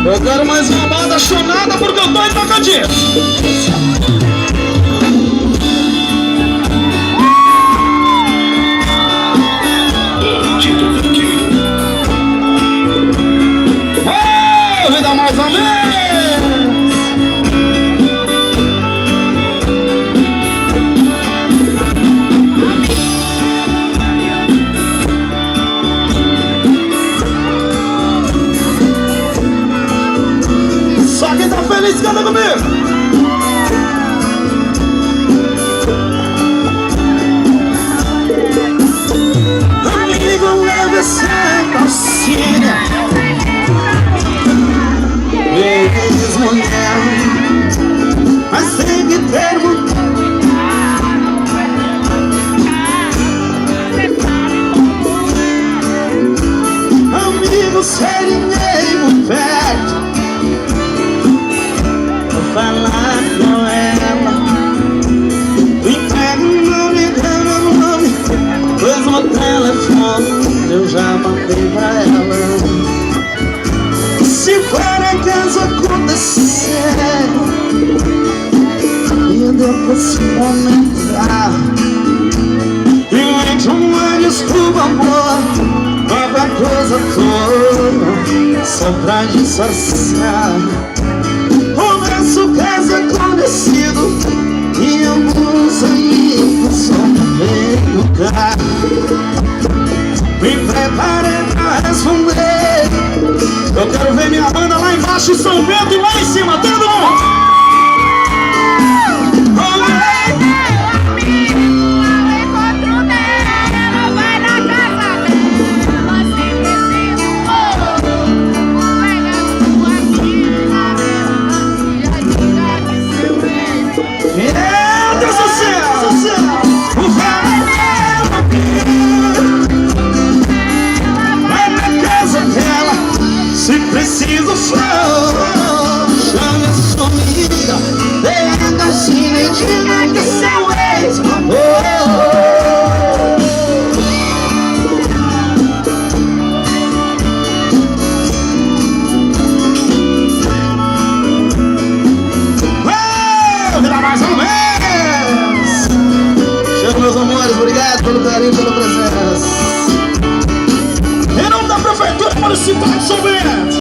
Eu quero mais uma banda chonada porque eu tô em Tocantins. Vida mais ou menos. Só quem tá feliz canta comigo. Amigo, leve essa calcinha. Mesmo não, mas tem que ter amigo sem ninguém por perto. Vou falar com ela, me pega o nome dela, nome, pois no telefone eu já mandei pra ela. Se for acaso acontecer e depois comentar, invente uma desculpa boa, qualquer coisa toda, só pra disfarçar. O nosso caso é conhecido e alguns amigos vão perguntar. Me preparei pra responder. Eu quero ver minha banda lá embaixo, São Bento, e lá em cima, todo mundo! Meu Deus do céu! Vai na casa dela, se preciso chame a sua amiga, dê a caixinha e diga que é seu ex-amor. Mais ou menos. Chega, meus amores, obrigado pelo carinho, pela presença. Em nome da Prefeitura Municipal de São Bento.